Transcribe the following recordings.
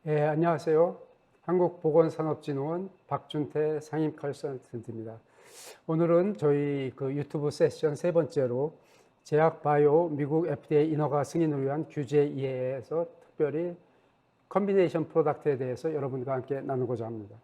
안녕하세요. 한국보건산업진흥원 박준태 상임 컨설턴트입니다. 오늘은 저희 유튜브 세션 세 번째로 제약 바이오 미국 FDA 인허가 승인을 위한 규제 이해에서 특별히 컨비네이션 프로덕트에 대해서 여러분과 함께 나누고자 합니다.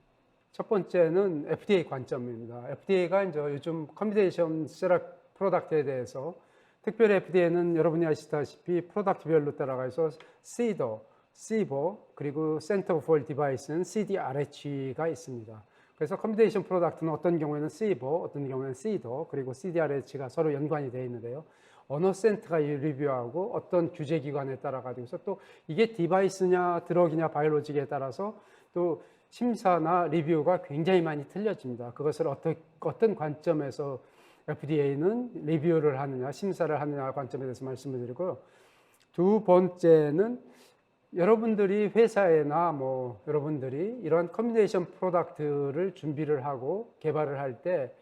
첫 번째는 FDA 관점입니다. FDA가 이제 요즘 컨비네이션 세럽 프로덕트에 대해서 특별히 FDA는 여러분이 아시다시피 프로덕트별로 따라가서 CDER, CBER, 그리고 Center for Device는 CDRH가 있습니다. 그래서 컨비네이션 프로덕트는 어떤 경우에는 CBER, 어떤 경우에는 CDER, 그리고 CDRH가 서로 연관이 되어 있는데요. 어느 센터가 리뷰하고 어떤 규제기관에 따라 가지고서 또 이게 디바이스냐 드럭이냐 바이오로직에 따라서 또 심사나 리뷰가 굉장히 많이 틀려집니다. 그것을 어떤 관점에서 FDA는 리뷰를 하느냐 심사를 하느냐 관점에 대해서 말씀을 드리고요. 두 번째는 여러분들이 회사에나 여러분들이 이런 컨비네이션 프로덕트를 준비를 하고 개발을 할 때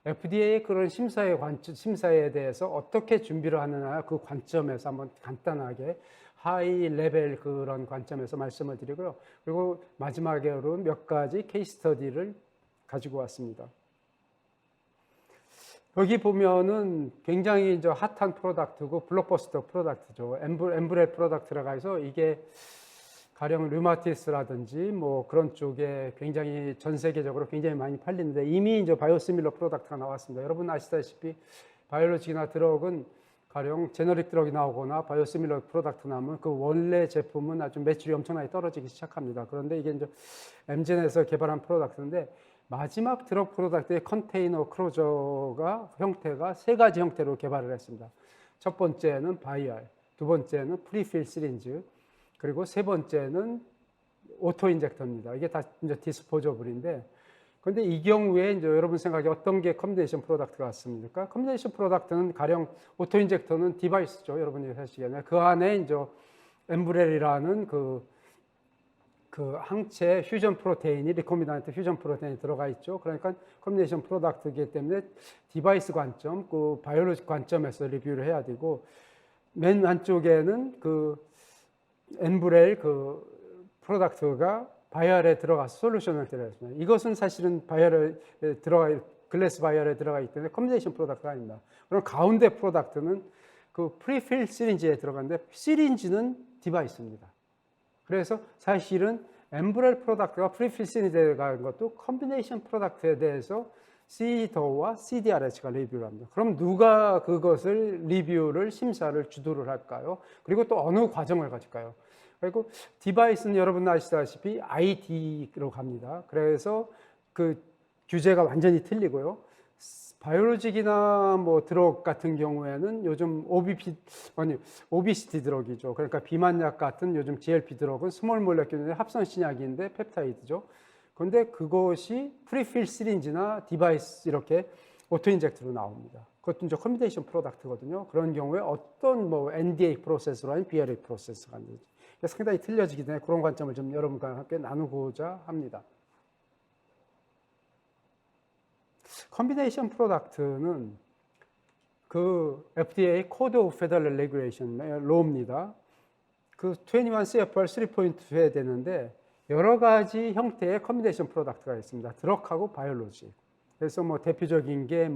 FDA의 그런 심사에 대해서 어떻게 준비를 하느냐 그 관점에서 한번 간단하게 하이 레벨 그런 관점에서 말씀을 드리고요. 그리고 마지막으로 몇 가지 케이스 스터디를 가지고 왔습니다. 여기 보면은 굉장히 이제 핫한 프로덕트고 블록버스터 프로덕트죠. 엠브렐 프로덕트라고 해서 이게 가령 류마티스라든지 그런 쪽에 굉장히 전 세계적으로 굉장히 많이 팔리는데 이미 이제 바이오시밀러 프로덕트가 나왔습니다. 여러분 아시다시피 바이오로직이나 드럭은 가령 제너릭 드럭이 나오거나 바이오시밀러 프로덕트 나오면 그 원래 제품은 아주 매출이 엄청나게 떨어지기 시작합니다. 그런데 이게 이제 엠젠에서 개발한 프로덕트인데 마지막 드럭 프로덕트의 컨테이너 클로저가 형태가 세 가지 형태로 개발을 했습니다. 첫 번째는 바이알, 두 번째는 프리필 시린즈, 그리고 세 번째는 오토 인젝터입니다. 이게 다 이제 디스포저블인데, 그런데 이 경우에 이제 여러분 생각에 어떤 게 컨비네이션 프로덕트 같습니까? 컨비네이션 프로덕트는 가령 오토 인젝터는 디바이스죠. 여러분이 하시기에는 그 안에 이제 엠브렐이라는 그 항체 퓨전 프로테인이 리코미넌트 퓨전 프로테인이 들어가 있죠. 그러니까 컨비네이션 프로덕트이기 때문에 디바이스 관점, 그 바이오로직 관점에서 리뷰를 해야 되고 맨 안쪽에는 그 엠브렐 그 프로덕트가 바이알에 들어가서 솔루션을 들어갔습니다. 이것은 사실은 바이알에 글래스 바이알에 들어가 있기 때문에 컨비네이션 프로덕트가 아닙니다. 그럼 가운데 프로덕트는 그 프리필 시린지에 들어가는데 시린지는 디바이스입니다. 그래서 사실은 엠브렐 프로덕트가 프리필 시린지에 들어가는 것도 컨비네이션 프로덕트에 대해서 CDER와 CDRH가 리뷰를 합니다. 그럼 누가 그것을 리뷰를 심사를 주도를 할까요? 그리고 또 어느 과정을 가질까요? 그리고 디바이스는 여러분 아시다시피 ID로 갑니다. 그래서 그 규제가 완전히 틀리고요. 바이오로직이나 드럭 같은 경우에는 요즘 오비시티 드럭이죠. 그러니까 비만약 같은 요즘 GLP 드럭은 스몰 몰레큘의 합성 신약인데 펩타이드죠. 그런데 그것이 프리필 시린지나 디바이스 이렇게 오토 인젝트로 나옵니다. 그것도 이제 컨비네이션 프로덕트거든요. 그런 경우에 어떤 NDA 프로세스로 아닌 BLA 프로세스가 안 되지. 상당히 틀려지기 때문에 그런 관점을 좀 여러분과 함께 나누고자 합니다. 컨비네이션 프로덕트는 그 FDA 코드 오브 페더럴 레귤레이션 로입니다. 그 21 CFR 3.2에 되는데 여러 가지 형태의 컨비네이션 프로덕트가 있습니다. 드럭하고 바이오로직. 그래서 대표적인 게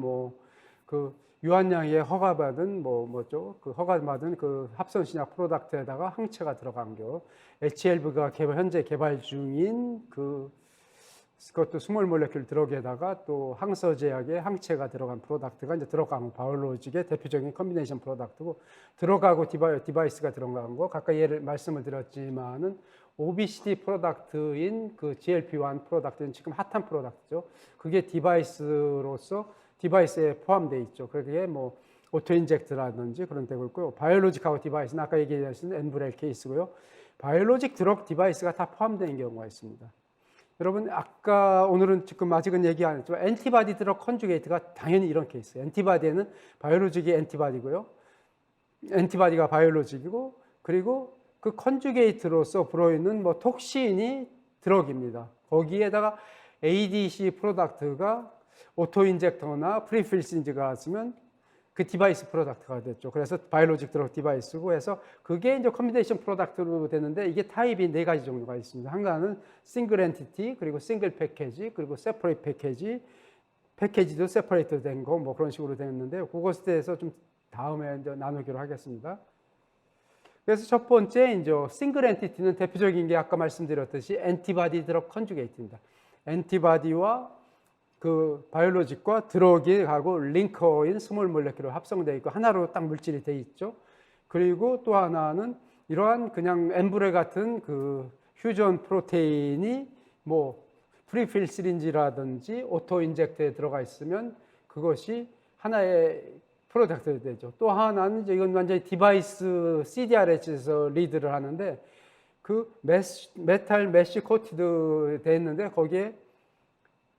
그 유한양에 허가받은 그 허가받은 그 합성신약 프로덕트에다가 항체가 들어간 거, HLV가 현재 개발 중인 그것도 스몰 몰레큘 드럭에다가 또 항서 제약의 항체가 들어간 프로덕트가 이제 드럭하고 바이오로직의 대표적인 컨비네이션 프로덕트고, 드럭하고 디바이스가 들어간 거 각각 말씀을 드렸지만은 오비시티 프로덕트인 그 GLP-1 프로덕트는 지금 핫한 프로덕트죠. 그게 디바이스에 포함되어 있죠. 그게 오토 인젝트라든지 그런 데고 있고요. 바이오로직하고 디바이스는 아까 얘기하신 엠브렐 케이스고요. 바이오로직 드럭 디바이스가 다 포함되는 경우가 있습니다. 여러분 오늘은 지금 아직은 얘기 안 했지만 엔티바디 드럭 컨주게이트가 당연히 이런 케이스예요. 엔티바디에는 바이오로직이 엔티바디고요. 엔티바디가 바이오로직이고, 그리고 그 컨주게이트로서 불어있는 톡신이 드럭입니다. 거기에다가 ADC 프로덕트가 오토 인젝터나 프리필 시린지가 왔으면 그 디바이스 프로덕트가 됐죠. 그래서 바이오로직 드럭 디바이스고 해서 그게 이제 컴비네이션 프로덕트로 되는데 이게 타입이 네 가지 종류가 있습니다. 하나는 싱글 엔티티, 그리고 싱글 패키지, 그리고 세퍼레이트 패키지, 패키지도 세퍼레이트 된 거 뭐 그런 식으로 되었는데 그것에 대해서 좀 다음에 이제 나누기로 하겠습니다. 그래서 첫 번째 이제 싱글 엔티티는 대표적인 게 아까 말씀드렸듯이 엔티바디 드럭 컨주게이트입니다. 엔티바디와 그 바이올로직과 드럭이 하고 링커인 스몰 몰레큘로 합성되어 있고 하나로 딱 물질이 되어 있죠. 그리고 또 하나는 이러한 그냥 엠브레 같은 그 휴전 프로테인이 뭐 프리필 시린지라든지 오토 인젝트에 들어가 있으면 그것이 하나의 프로덕트가 되죠. 또 하나는 이제 이건 완전히 디바이스 CDRH에서 리드를 하는데 그 메탈 메쉬 코티드 돼 있는데 거기에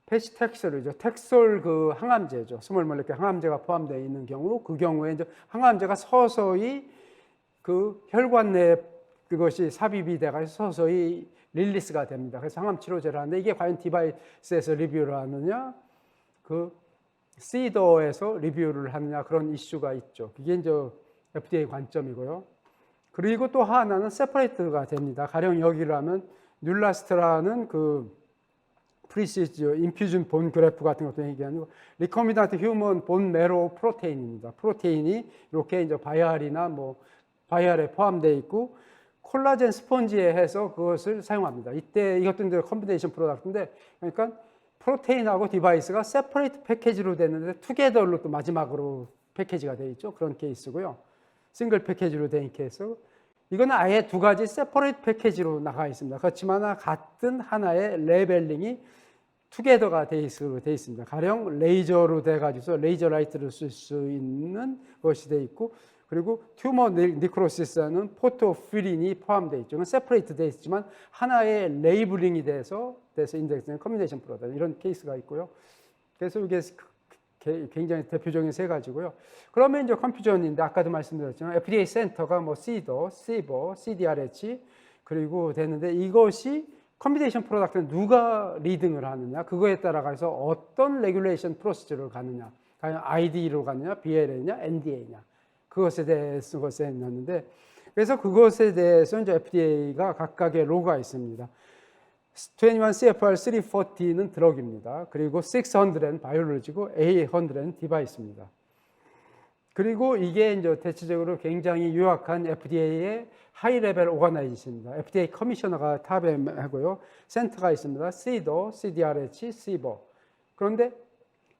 패시텍솔이죠. 텍솔 그 항암제죠. 스몰 몰레큘 항암제가 포함되어 있는 경우, 그 경우에 이제 항암제가 서서히 그 혈관 내에 그것이 삽입이 돼가지고 서서히 릴리스가 됩니다. 그래서 항암 치료제를 하는데 이게 과연 디바이스에서 리뷰를 하느냐, 그 시더에서 리뷰를 하느냐 그런 이슈가 있죠. 그게 이제 FDA 관점이고요. 그리고 또 하나는 세퍼레이트가 됩니다. 가령 여기를 하면 뉴라스트라는 그 프리시즈 인퓨전 본 그래프 같은 것도 얘기하는 리코미나트 휴먼 본 메로 프로테인입니다. 프로테인이 이렇게 이제 바이알이나 뭐 바이알에 포함되어 있고 콜라겐 스펀지에 해서 그것을 사용합니다. 이때 이것도 이제 컴비네이션 프로덕트인데 그러니까 프로테인하고 디바이스가 세퍼레이트 패키지로 되는데 투게더로 또 마지막으로 패키지가 되어 있죠. 그런 케이스고요. 싱글 패키지로 된 케이스. 이거는 아예 두 가지 세퍼레이트 패키지로 나가 있습니다. 그렇지만 같은 하나의 레벨링이 투게더가 되어 있습니다. 가령 레이저로 돼가지고 레이저 라이트를 쓸 수 있는 것이 되어 있고 그리고 튜머 니크로시스는 포토필린이 포함되어 있죠. 이건 세퍼레이트 되어 있지만 하나의 레이블링이 돼서 인덱스된 커뮤니케이션 프로덕트 이런 케이스가 있고요. 그래서 이게 굉장히 대표적인 세 가지고요. 그러면 이제 컴퓨전인데 아까도 말씀드렸지만 FDA 센터가 뭐 CDO, CBO, CDRH 그리고 되는데 이것이 컴비네이션 프로덕트는 누가 리딩을 하느냐 그거에 따라가서 어떤 레귤레이션 프로시저를 가느냐 과연 ID로 가느냐 BLA냐 NDA냐 그것에 대해서 것에 있는데 그래서 그것에 대해서 이제 FDA가 각각의 로가 있습니다. 21 CFR 340는 드럭입니다. 그리고 600은 바이올로지고 800은 디바이스입니다. 그리고 이게 이제 대체적으로 굉장히 유약한 FDA의 하이 레벨 오가나이제이션입니다. FDA 커미셔너가 탑에 하고요. 센터가 있습니다. CDO, CDRH, CBO. 그런데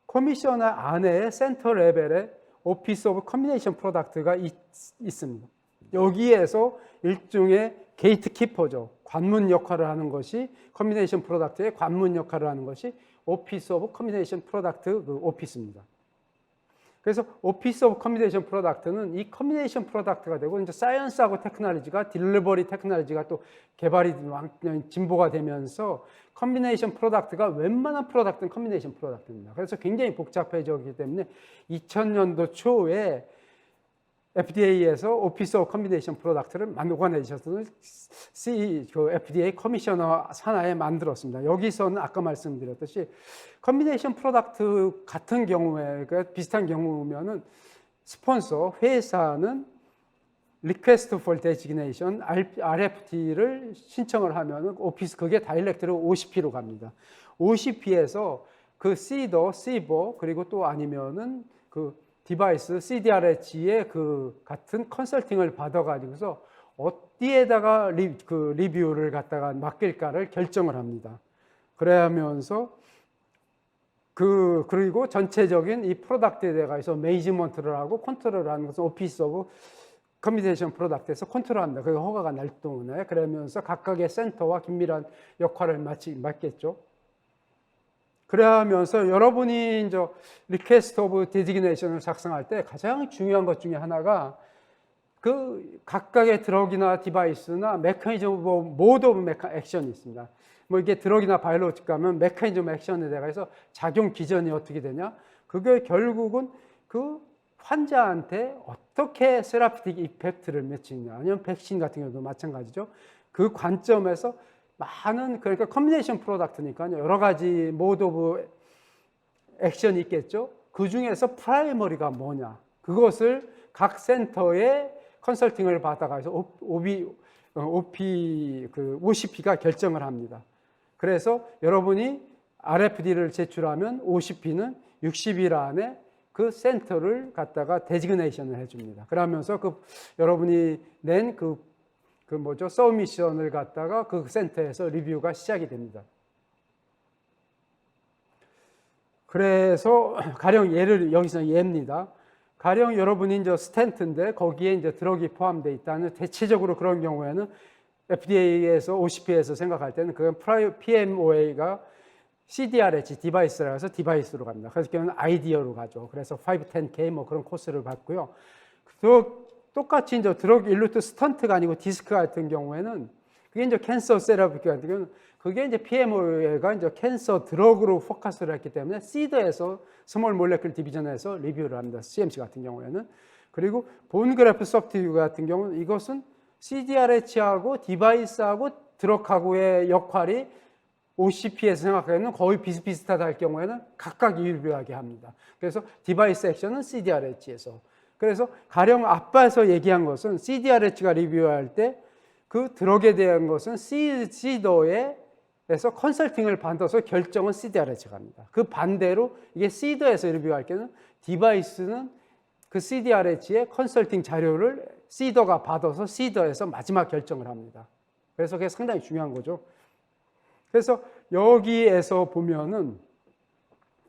커미셔너 안에 센터 레벨에 오피스 오브 커뮤니케이션 프로덕트가 있습니다. 여기에서 일종의 게이트키퍼죠. 관문 역할을 하는 것이 커뮤니케이션 프로덕트의 관문 역할을 하는 것이 오피스 오브 커뮤니케이션 프로덕트 그 오피스입니다. 그래서 오피스 오브 커뮤니케이션 프로덕트는 이 커뮤니케이션 프로덕트가 되고 이제 사이언스하고 테크놀로지가 딜리버리 테크놀로지가 또 개발이 진보가 되면서 커뮤니케이션 프로덕트가 웬만한 프로덕트는 커뮤니케이션 프로덕트입니다. 그래서 굉장히 복잡해졌기 때문에 2000년도 초에 FDA에서 오피스 오브 커뮤니케이션 프로덕트를 만들어내셔서는 그 FDA 커미셔너 산하에 만들었습니다. 여기서는 아까 말씀드렸듯이 커뮤니케이션 프로덕트 같은 경우에 비슷한 경우면은 스폰서 회사는 Request for Designation RFT를 신청을 하면은 오피스 그게 다이렉트로 OCP로 갑니다. OCP에서 그 CDO, CBO 그리고 또 아니면은 그 디바이스 CDRH의 그 같은 컨설팅을 받아가지고서 어디에다가 리뷰를 갖다가 맡길까를 결정을 합니다. 그러면서 그리고 전체적인 이 프로덕트에 대해서 매니지먼트를 하고 컨트롤을 하는 것은 오피스 오브 커뮤니케이션 프로덕트에서 컨트롤합니다. 그 허가가 날 동안에 그러면서 각각의 센터와 긴밀한 역할을 맡겠죠. 그러면서 여러분이 이제 리퀘스트 오브 데지그네이션을 작성할 때 가장 중요한 것 중에 하나가 그 각각의 드럭이나 디바이스나 메커니즘 오브 모드 오브 액션이 있습니다. 뭐 이게 드럭이나 바이올로직 가면 메커니즘 액션에 대해서 작용 기전이 어떻게 되냐? 그게 결국은 그 환자한테 어떻게 세라피틱 이펙트를 미치느냐, 아니면 백신 같은 경우도 마찬가지죠. 그 관점에서 많은 그러니까 커뮤니케이션 프로덕트니까 여러 가지 모드 오브 액션이 있겠죠. 그 중에서 프라이머리가 뭐냐? 그것을 각 센터에 컨설팅을 받아가서 OCP가 결정을 합니다. 그래서 여러분이 RFD를 제출하면 OCP는 60일 안에 그 센터를 갖다가 데지그네이션을 해줍니다. 그러면서 여러분이 낸 서미션을 갖다가 그 센터에서 리뷰가 시작이 됩니다. 그래서 가령 여기서 예입니다. 가령 여러분이 이제 스텐트인데 거기에 이제 드럭이 포함되어 있다는 대체적으로 그런 경우에는 FDA에서 OCP에서 생각할 때는 그건 PMOA가 CDRH 디바이스라 해서 디바이스로 갑니다. 그래서 그는 아이디어로 가죠. 그래서 510K 뭐 그런 코스를 받고요. 똑같이 이제 드럭 일루트 스턴트가 아니고 디스크 같은 경우에는 그게 이제 캔서 세라피 같은 경우는 그게 이제 PMOA가 이제 캔서 드럭으로 포커스를 했기 때문에 시드에서 스몰 몰레큘 디비전에서 리뷰를 합니다. CMC 같은 경우에는. 그리고 본 그래프 소프트웨어 같은 경우는 이것은 CDRH하고 디바이스하고 드럭하고의 역할이 OCP에서 생각하기에는 거의 비슷비슷하다 할 경우에는 각각 유효하게 합니다. 그래서 디바이스 액션은 CDRH에서. 그래서 가령 앞에서 얘기한 것은 CDRH가 리뷰할 때 그 드럭에 대한 것은 시더에서 컨설팅을 받아서 결정은 CDRH가 합니다. 그 반대로 이게 시더에서 리뷰할 때는 디바이스는 그 CDRH의 컨설팅 자료를 시더가 받아서 시더에서 마지막 결정을 합니다. 그래서 그게 상당히 중요한 거죠. 그래서 여기에서 보면은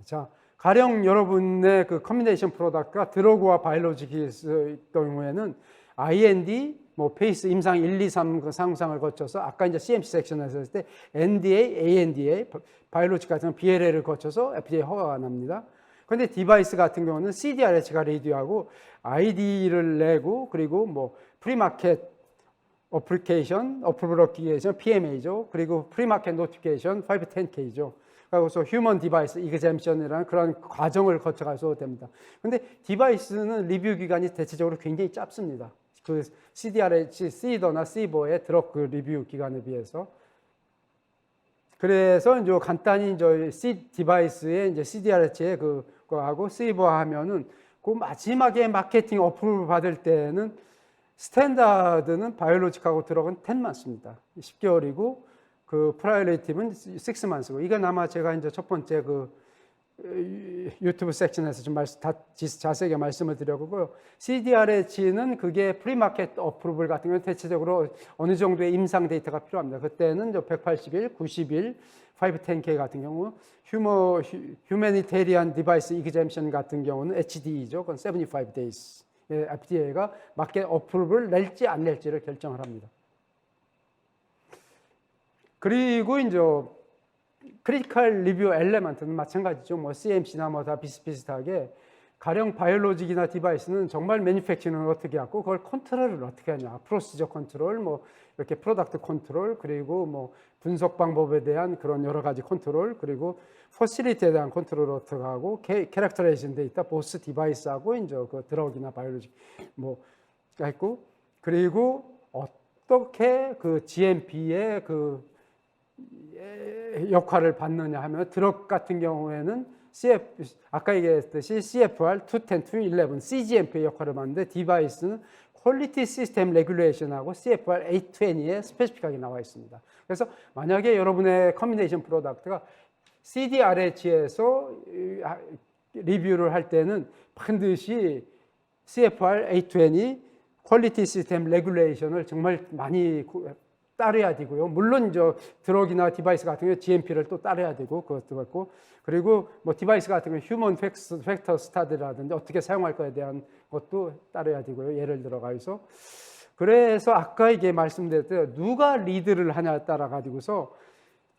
자 가령 여러분의 그 커뮤니케이션 프로덕트가 드러그와 바이오로직일 경우에는 IND, 뭐 페이스 임상 1, 2, 3 그 상상을 거쳐서 아까 이제 CMC 섹션에서 했을 때 NDA, ANDA, 바이오로직 같은 경우는 BLA를 거쳐서 FDA 허가가 납니다. 그런데 디바이스 같은 경우는 CDRH가 리뷰하고 ID를 내고 그리고 뭐 프리마켓 어플리케이션, 어플리케이션 어플리케이션 PMA죠. 그리고 프리마켓 노티피케이션 510K죠. 그래서 휴먼 디바이스 이그젬션이라는 그런 과정을 거쳐가서 됩니다. 그런데 디바이스는 리뷰 기간이 대체적으로 굉장히 짧습니다. 그 CDRH, 시더나 시버의 드럭 그 리뷰 기간에 비해서. 그래서 이제 간단히 이제 디바이스의 이제 CDRH의 그거하고 시버 하면은 그 마지막에 마케팅 어플을 받을 때는 스탠다드는 바이오로직하고 드럭은 10만스입니다. 10개월이고 그 프라이오리티브는 6만스고 이건 아마 제가 이제 첫 번째 유튜브 섹션에서 좀 자세하게 말씀을 드렸고요. CDRH는 그게 프리마켓 어프로블 같은 경우는 대체적으로 어느 정도의 임상 데이터가 필요합니다. 그때는 180일, 90일, 510K 같은 경우 휴메니테리안 디바이스 이그젬션 같은 경우는 HDE죠. 그건 75 days. FDA가 마켓 어프로블을 낼지 안 낼지를 결정을 합니다. 그리고 이제 크리티컬 리뷰 엘레먼트는 마찬가지죠. 뭐 CMC나 뭐 다 비슷비슷하게 가령 바이오로직이나 디바이스는 정말 매니팩처링을 어떻게 하고 그걸 컨트롤을 어떻게 하냐. 프로시저 컨트롤, 뭐 이렇게 프로덕트 컨트롤, 그리고 뭐 분석 방법에 대한 그런 여러 가지 컨트롤, 그리고 퍼실리티에 대한 컨트롤을 어떻게 하고 캐릭터라이제이션 데이터, 보스 디바이스하고 이제 그 드럭이나 바이오로직 뭐 있고 그리고 어떻게 그 GMP의 그 역할을 받느냐 하면 드럭 같은 경우에는 아까 얘기했듯이 CFR 210, 211, CGMP의 역할을 받는데 디바이스는 퀄리티 시스템 레귤레이션하고 CFR 820에 스페시픽하게 나와 있습니다. 그래서 만약에 여러분의 커뮤니케이션 프로덕트가 CDRH에서 리뷰를 할 때는 반드시 CFR 820 퀄리티 시스템 레귤레이션을 정말 많이 따라야 되고요. 물론 드럭이나 디바이스 같은 경우 GMP를 또 따라야 되고 그것도 그렇고 그리고 뭐 디바이스 같은 경우 휴먼 팩터 스타디라든지 어떻게 사용할 거에 대한 것도 따라야 되고요. 예를 들어가서 그래서 아까 이게 말씀드렸듯이 누가 리드를 하냐에 따라 가지고서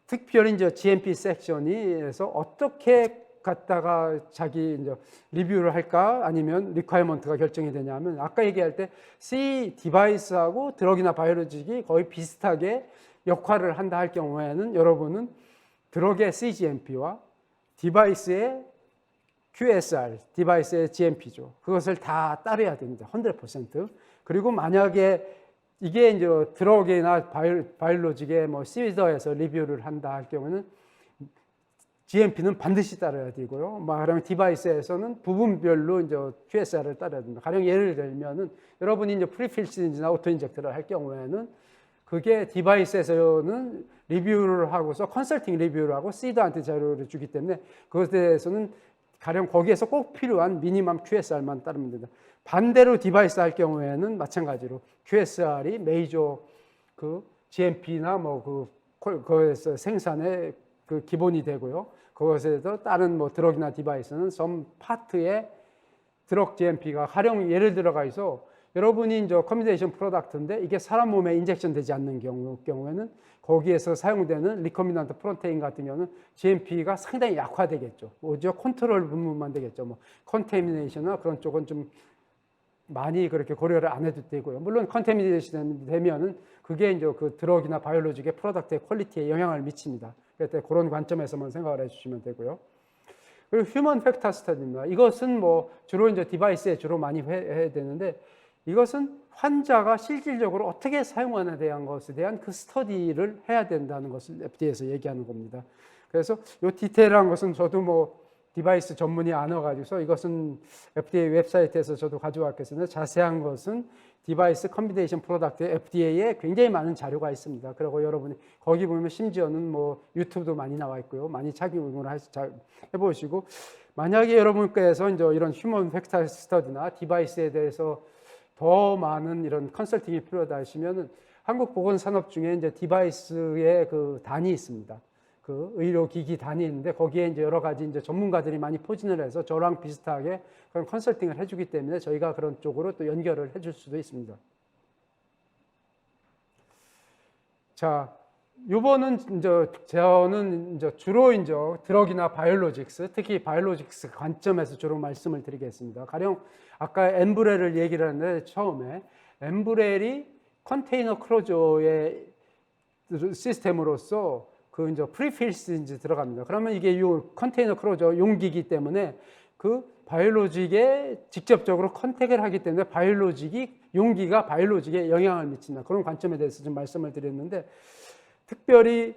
특별히 이제 GMP 섹션에서 어떻게 갖다가 자기 이제 리뷰를 할까 아니면 리퀘어먼트가 결정이 되냐면 아까 얘기할 때 C 디바이스하고 드럭이나 바이오로직이 거의 비슷하게 역할을 한다 할 경우에는 여러분은 드럭의 CGMP와 디바이스의 QSR, 디바이스의 GMP죠. 그것을 다 따라야 됩니다. 100%. 그리고 만약에 이게 이제 드럭이나 바이오로직의 뭐 시더에서 리뷰를 한다 할 경우는 GMP는 반드시 따라야 되고요. 가령 디바이스에서는 부분별로 이제 QSR을 따라야 됩니다. 가령 예를 들면은 여러분이 이제 프리필 시리즈나 오토 인젝터를 할 경우에는 그게 디바이스에서는 리뷰를 하고서 컨설팅 리뷰를 하고 시드한테 자료를 주기 때문에 그것에 대해서는 가령 거기에서 꼭 필요한 미니멈 QSR만 따르면 된다. 반대로 디바이스 할 경우에는 마찬가지로 QSR이 메이저 그 GMP나 그거에서 생산의 그 기본이 되고요. 그것에서 다른 드럭이나 디바이스는 some 파트에 드럭 GMP가 가령 예를 들어가 있어 여러분이 이제 커뮤니케이션 프로덕트인데 이게 사람 몸에 인젝션 되지 않는 경우에는 거기에서 사용되는 리커미넌트 프로테인 같은 경우는 GMP가 상당히 약화되겠죠. 오히려 컨트롤 부분만 되겠죠. 컨테미네이션이나 그런 쪽은 좀 많이 그렇게 고려를 안 해도 되고요. 물론 컨테미네이션 되면은 그게 이제 그 드럭이나 바이올로직의 프로덕트의 퀄리티에 영향을 미칩니다. 그래서 그런 관점에서만 생각을 해주시면 되고요. 그리고 휴먼 팩터 스터디입니다. 이것은 주로 이제 디바이스에 주로 많이 해야 되는데 이것은 환자가 실질적으로 어떻게 사용하는에 대한 것에 대한 그 스터디를 해야 된다는 것을 FDA에서 얘기하는 겁니다. 그래서 이 디테일한 것은 저도 디바이스 전문이 안 와가지고서 이것은 FDA 웹사이트에서 저도 가져왔겠습니다. 자세한 것은 디바이스 컨비네이션 프로덕트의 FDA에 굉장히 많은 자료가 있습니다. 그리고 여러분이 거기 보면 심지어는 유튜브도 많이 나와 있고요. 많이 착용을 해보시고 만약에 여러분께서 이제 이런 휴먼 팩터 스터디나 디바이스에 대해서 더 많은 이런 컨설팅이 필요하다 하시면은 한국보건산업 중에 이제 디바이스의 그 단이 있습니다. 그 의료기기 단이 있는데 거기에 이제 여러 가지 이제 전문가들이 많이 포진을 해서 저랑 비슷하게 그런 컨설팅을 해주기 때문에 저희가 그런 쪽으로 또 연결을 해줄 수도 있습니다. 자, 요번은 저는 주로 드럭이나 바이올로직스, 특히 바이올로직스 관점에서 주로 말씀을 드리겠습니다. 가령 아까 엠브렐을 얘기를 했는데 처음에 엠브렐이 컨테이너 크로저의 시스템으로서 그 프리필스 들어갑니다. 그러면 이게 요 컨테이너 크로저 용기이기 때문에 그 바이올로직에 직접적으로 컨택을 하기 때문에 용기가 바이올로직에 영향을 미친다. 그런 관점에 대해서 좀 말씀을 드렸는데 특별히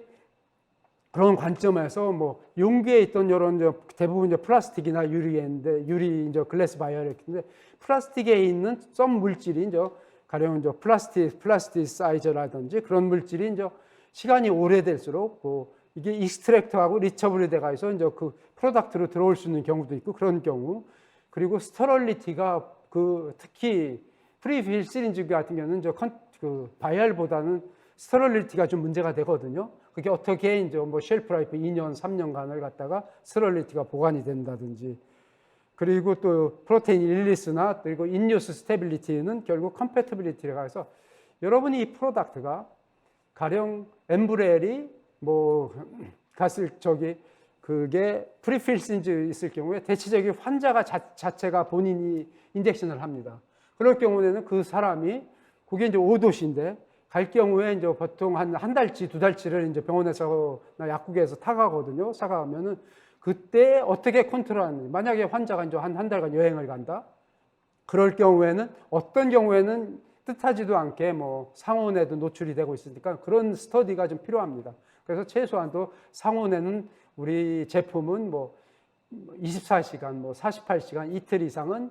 그런 관점에서 용기에 있던 이런 대부분 플라스틱이나 유리인데 유리 글래스 바이올인데 플라스틱에 있는 썸 물질이 가령 플라스티사이저라든지 그런 물질이 시간이 오래될수록 이게 익스트랙트하고 리처블이 돼가 있어 그 프로덕트로 들어올 수 있는 경우도 있고 그런 경우 그리고 스터럴리티가 특히 프리필 시리즈 같은 경우는 바이알보다는 스터럴리티가 좀 문제가 되거든요. 그게 어떻게 쉘프 라이프 2년, 3년간을 갖다가 스터럴리티가 보관이 된다든지 그리고 또 프로테인 릴리스나 그리고 인유스 스테빌리티는 결국 컴패티빌리티가 해서 여러분이 이 프로덕트가 가령 엠브렐이 갔을 그게 프리필 시리즈 있을 경우에 대체적인 환자가 자체가 본인이 인젝션을 합니다. 그럴 경우에는 그 사람이 그게 오도시인데 갈 경우에 보통 한 달치, 두 달치를 병원에서나 약국에서 타가거든요. 사가면은 그때 어떻게 컨트롤하는지. 만약에 환자가 한 달간 여행을 간다. 그럴 경우에는 어떤 경우에는 뜻하지도 않게 상온에도 노출이 되고 있으니까 그런 스터디가 좀 필요합니다. 그래서 최소한도 상온에는 우리 제품은 24시간, 48시간, 이틀 이상은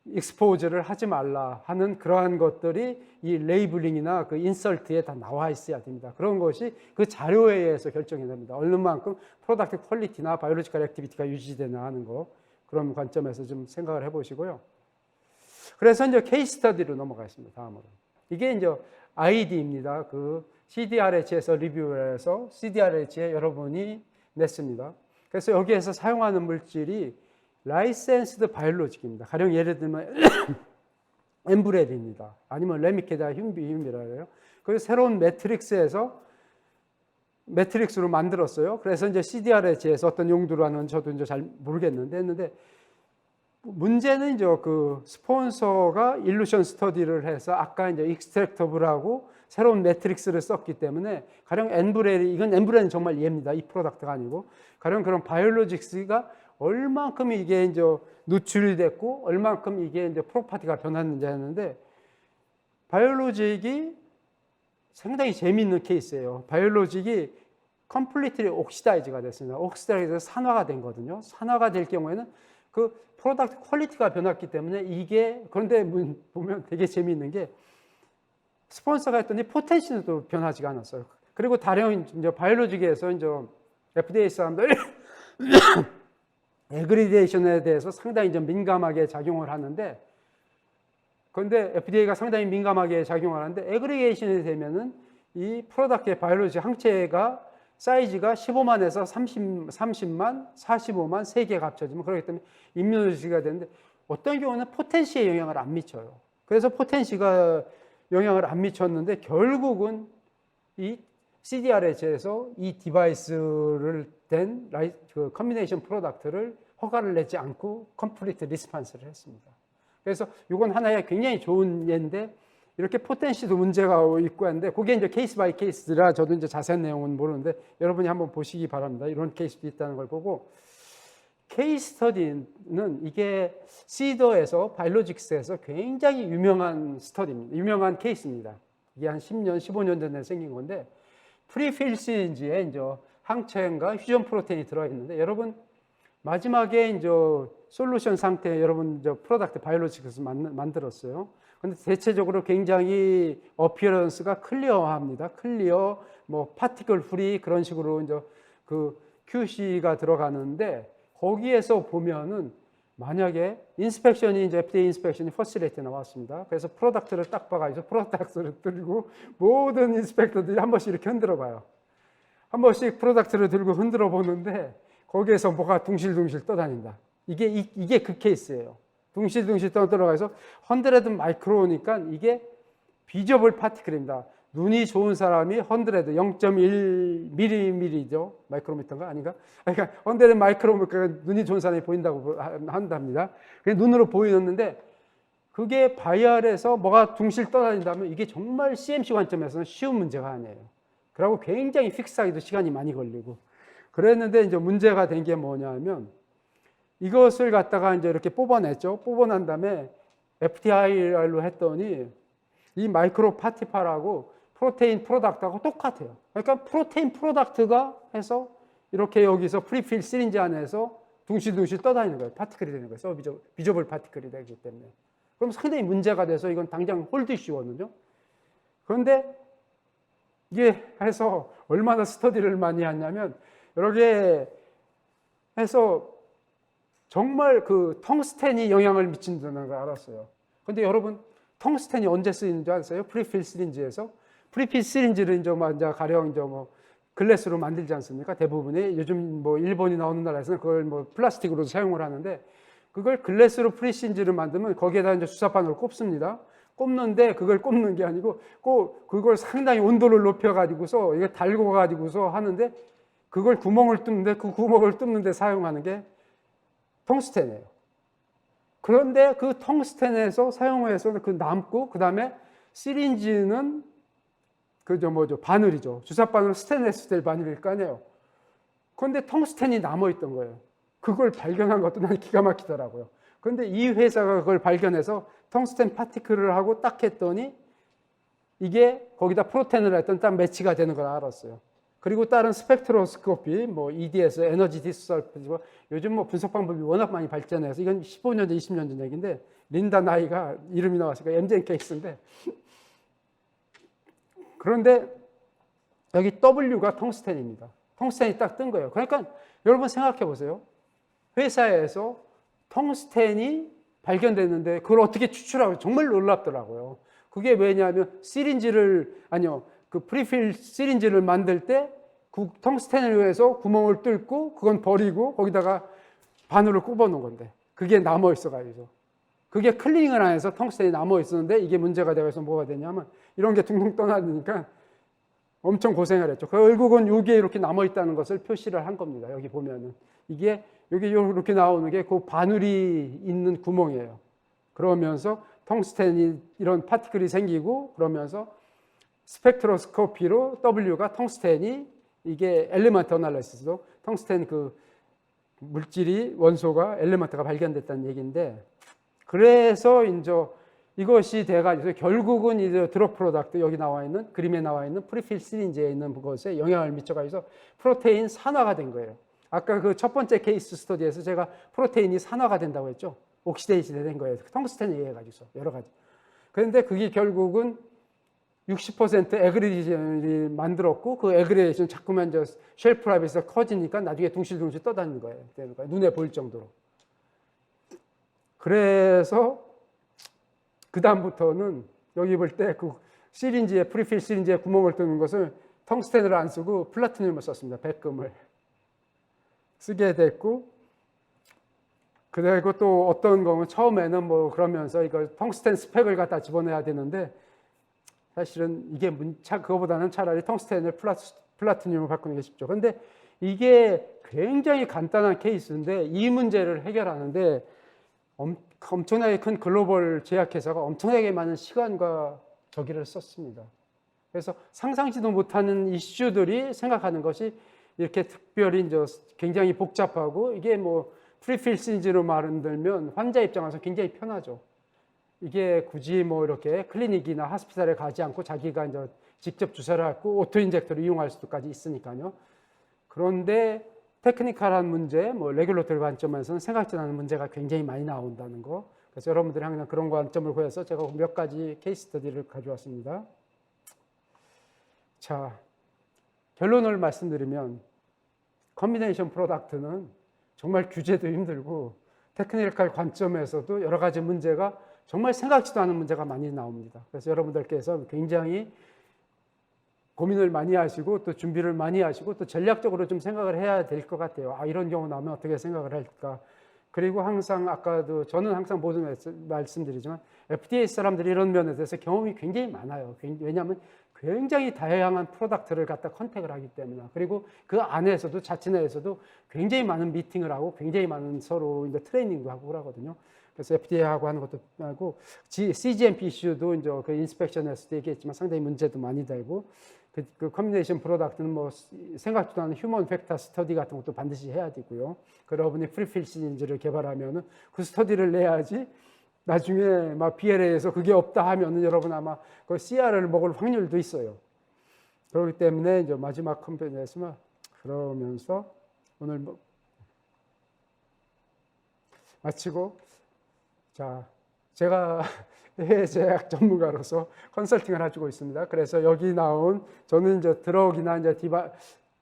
익스포즈를 하지 말라 하는 그러한 것들이 이 레이블링이나 그 인설트에 다 나와 있어야 됩니다. 그런 것이 그 자료에 의해서 결정이 됩니다. 얼마만큼 프로덕트 퀄리티나 바이올로지컬 액티비티가 유지되나 하는 거 그런 관점에서 좀 생각을 해보시고요. 그래서 케이스 스터디로 넘어가겠습니다. 다음으로 이게 ID입니다. 그 CDRH에서 리뷰를 해서 CDRH에 여러분이 냈습니다. 그래서 여기에서 사용하는 물질이 라이센스드 바이올로직입니다. 가령 예를 들면 엠브렐입니다. 아니면 레미케다 흉비라요. 그래서 새로운 매트릭스로 만들었어요. 그래서 CDRH에서 어떤 용도로 하는 저도 잘 모르겠는데 했는데 문제는 그 스폰서가 일루션 스터디를 해서 아까 익스트랙터블하고 새로운 매트릭스를 썼기 때문에 가령 이건 엠브렐은 정말 예입니다. 이 프로덕트가 아니고 가령 그런 바이올로직스가 얼만큼 이게 노출이 됐고 얼만큼 이게 프로퍼티가 변했는지 하는데 바이올로직이 상당히 재미있는 케이스예요. 바이올로직이 컴플리트리 옥시다이즈가 됐습니다. 옥시다이즈가 산화가 된 거거든요. 산화가 될 경우에는 그 프로덕트 퀄리티가 변했기 때문에 이게, 그런데 보면 되게 재미있는 게 스폰서가 했더니 포텐시도 변하지가 않았어요. 그리고 다른 이제 바이올로직에서 이제 FDA 사람들 에그리데이션에 대해서 상당히 좀 민감하게 작용을 하는데, 그런데 FDA가 상당히 민감하게 작용을 하는데 에그리게이션이 되면은 이 프로덕트의 바이올로직 항체가 사이즈가 15만에서 30만, 45만 3개가 합쳐지면 그렇기 때문에 임뮤노지가 되는데 어떤 경우는 포텐시에 영향을 안 미쳐요. 그래서 포텐시가 영향을 안 미쳤는데 결국은 이 CDRH에서 이 디바이스를 된 그 컨비네이션 프로덕트를 허가를 내지 않고 컴플리트 리스판스를 했습니다. 그래서 이건 하나의 굉장히 좋은 예인데 이렇게 포텐시도 문제가 있고 하는데 그게 이제 케이스 바이 케이스라 저도 이제 자세한 내용은 모르는데 여러분이 한번 보시기 바랍니다. 이런 케이스도 있다는 걸 보고, 케이스 스터디는 이게 시더에서 바이오로직스에서 굉장히 유명한 스터디입니다. 유명한 케이스입니다. 이게 한 10년, 15년 전에 생긴 건데 프리필 시린지에 이제 항체과 휴전 프로테인이 들어있는데 여러분 마지막에 이제 솔루션 상태에 여러분 이제 프로덕트 바이오로직스에서 만들었어요. 근데 대체적으로 굉장히 어피어런스가 클리어합니다. 클리어, 뭐 파티클 프리 그런 식으로 이제 그 QC가 들어가는데 거기에서 보면은 만약에 인스펙션이 이제 FDA 인스펙션이 퍼스트 나왔습니다. 그래서 프로덕트를 딱 봐가지고 프로덕트를 들고 모든 인스펙터들이 한 번씩 이렇게 흔들어 봐요. 한 번씩 프로덕트를 들고 흔들어 보는데 거기에서 뭐가 둥실둥실 떠다닌다. 이게 그 케이스예요. 둥실둥실 떠들어가서 100 마이크로니까 이게 비저블 파티클입니다. 눈이 좋은 사람이 100, 0.1mm죠. 마이크로미터인가? 아닌가? 그러니까 100 마이크로미터, 눈이 좋은 사람이 보인다고 한답니다. 눈으로 보이는데 그게 바이알에서 뭐가 둥실 떠다닌다면 이게 정말 CMC 관점에서는 쉬운 문제가 아니에요. 그리고 굉장히 픽스하기도 시간이 많이 걸리고 그랬는데 이제 문제가 된 게 뭐냐면 이것을 갖다가 이제 이렇게 뽑아냈죠. 뽑아낸 다음에 FTIR로 했더니 이 마이크로 파티파라고 프로테인 프로덕트하고 똑같아요. 그러니까 프로테인 프로덕트가 해서 이렇게 여기서 프리필 시린지 안에서 둥실둥실 떠다니는 거예요. 파티클이 되는 거예요. 비저블 파티클이 되기 때문에. 그럼 상당히 문제가 돼서 이건 당장 홀드 이슈거든요. 그런데 이게 해서 얼마나 스터디를 많이 했냐면 이렇게 해서 정말 그 텅스텐이 영향을 미친다는 걸 알았어요. 근데 여러분 텅스텐이 언제 쓰이는 줄 아세요? 프리필 시린지에서. 프리필 시린지를 이제 가령 이제 뭐 글래스로 만들지 않습니까? 대부분이 요즘 뭐 일본이 나오는 나라에서는 그걸 뭐 플라스틱으로 사용을 하는데 그걸 글래스로 프리시린지를 만들면 거기에다 이제 주사바늘을 꼽습니다. 꼽는데 그걸 꼽는 게 아니고 꼭 그걸 상당히 온도를 높여가지고서 이게 달고 가지고서 하는데 그걸 구멍을 뚫는데 그 구멍을 뚫는데 사용하는 게 텅스텐이에요. 그런데 그 텅스텐에서 사용해서 그 남고 그 다음에 시린지는 바늘이죠. 주사바늘 스테인리스 스틸 바늘일 거 아니에요. 그런데 텅스텐이 남아있던 거예요. 그걸 발견한 것도 난 기가 막히더라고요. 그런데 이 회사가 그걸 발견해서 텅스텐 파티클을 하고 딱 했더니 이게 거기다 프로테인을 했던 딱 매치가 되는 걸 알았어요. 그리고 다른 스펙트로스코피, 뭐 EDS, 에너지 디스솔프, 요즘 뭐 분석 방법이 워낙 많이 발전해서 이건 15년 전, 20년 전 얘기인데 린다 나이가 이름이 나왔으니까 MJ 케이스인데 그런데 여기 W가 텅스텐입니다. 텅스텐이 딱 뜬 거예요. 그러니까 여러분 생각해 보세요. 회사에서 텅스텐이 발견됐는데 그걸 어떻게 추출하고 정말 놀랍더라고요. 그게 왜냐하면 그 프리필 시린지를 만들 때 그 텅스텐을 위해서 구멍을 뚫고 그건 버리고 거기다가 바늘을 꼽아 놓은 건데 그게 남아 있어가지고 그게 클리닝을 안 해서 텅스텐이 남아 있었는데 이게 문제가 되어서 뭐가 되냐면 이런 게 둥둥 떠나니까 엄청 고생을 했죠. 결국은 이게 이렇게 남아 있다는 것을 표시를 한 겁니다. 여기 보면은 이게 여기 이렇게 나오는 게 그 바늘이 있는 구멍이에요. 그러면서 텅스텐이 이런 파티클이 생기고 그러면서 스펙트로스코피로 W가 텅스텐이 이게 엘리먼트 어널리시스도 텅스텐 그 물질이 원소가 엘리먼트가 발견됐다는 얘기인데 그래서 이제 이것이 돼가지고 결국은 이제 드럭 프로덕트 여기 나와 있는 그림에 나와 있는 프리필 시린지에 있는 것에 영향을 미쳐가지고 프로테인 산화가 된 거예요. 아까 그 첫 번째 케이스 스터디에서 제가 프로테인이 산화가 된다고 했죠. 옥시데이즈 된 거예요. 텅스텐에 의해 가지고 여러 가지. 그런데 그게 결국은 60% 에그리게이션을 만들었고 그 에그리게이션 자꾸만 저 쉘프 라이브에서 커지니까 나중에 둥실둥실 떠다니는 거예요. 눈에 보일 정도로. 그래서 그 다음부터는 여기 볼 때 그 시린지에 프리필 시린지에 구멍을 뚫는 것을 텅스텐을 안 쓰고 플라티늄을 썼습니다. 백금을 쓰게 됐고, 그리고 또 어떤 경우는 처음에는 뭐 그러면서 이거 텅스텐 스펙을 갖다 집어넣어야 되는데 사실은 이게 그거보다는 차라리 텅스텐을 플라티늄을 바꾸는 게 쉽죠. 그런데 이게 굉장히 간단한 케이스인데 이 문제를 해결하는데 엄청나게 큰 글로벌 제약회사가 엄청나게 많은 시간과 저기를 썼습니다. 그래서 상상지도 못하는 이슈들이 생각하는 것이 이렇게 특별히 굉장히 복잡하고 이게 뭐 프리필 시린지로 만들면 환자 입장에서 굉장히 편하죠. 이게 굳이 뭐 이렇게 클리닉이나 하스피탈에 가지 않고 자기가 이제 직접 주사를 하고 오토 인젝터를 이용할 수도까지 있으니까요. 그런데 테크니컬한 문제, 뭐 레귤러토리 관점에서는 생각지 않은 문제가 굉장히 많이 나온다는 거. 그래서 여러분들이 항상 그런 관점을 보여서 제가 몇 가지 케이스 스터디를 가져왔습니다. 자, 결론을 말씀드리면 컨비네이션 프로덕트는 정말 규제도 힘들고 테크니컬 관점에서도 여러 가지 문제가 정말 생각지도 않은 문제가 많이 나옵니다. 그래서 여러분들께서 굉장히 고민을 많이 하시고 또 준비를 많이 하시고 또 전략적으로 좀 생각을 해야 될 것 같아요. 이런 경우 나오면 어떻게 생각을 할까? 그리고 항상 아까도 저는 항상 모든 말씀드리지만 FDA 사람들이 이런 면에 대해서 경험이 굉장히 많아요. 왜냐하면 굉장히 다양한 프로덕트를 갖다 컨택을 하기 때문에. 그리고 그 안에서도 자체 내에서도 굉장히 많은 미팅을 하고 굉장히 많은 서로 이제 트레이닝도 하고 그러거든요. 그래서 FDA하고 하는 것도 하고 CGMP 이슈도 이제 그 인스펙션에서도 얘기했지만 상당히 문제도 많이 되고 그 컨비네이션 프로덕트는 뭐 생각지도 않은 휴먼 팩터 스터디 같은 것도 반드시 해야 되고요. 여러분이 프리필 시린지를 개발하면은 그 스터디를 내야지 나중에 막 BLA에서 그게 없다 하면은 여러분 아마 그 CR을 먹을 확률도 있어요. 그렇기 때문에 이제 마지막 컴퓨터에서만 그러면서 오늘 뭐 마치고 자 제가 해외 제약 전문가로서 컨설팅을 해주고 있습니다. 그래서 여기 나온 저는 이제 드럭이나 이제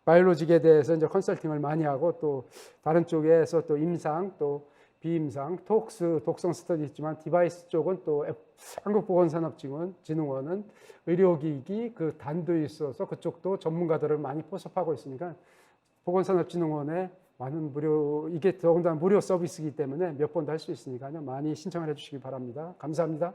바이오로직에 대해서 이제 컨설팅을 많이 하고 또 다른 쪽에서 또 임상 또 비임상 톡스 독성 스터디 있지만 디바이스 쪽은 또 한국보건산업진흥원은 의료기기 그 단도 있어서 그쪽도 전문가들을 많이 포섭하고 있으니까 보건산업진흥원에 많은 이게 더군다나 무료 서비스이기 때문에 몇 번도 할 수 있으니까요. 많이 신청을 해주시기 바랍니다. 감사합니다.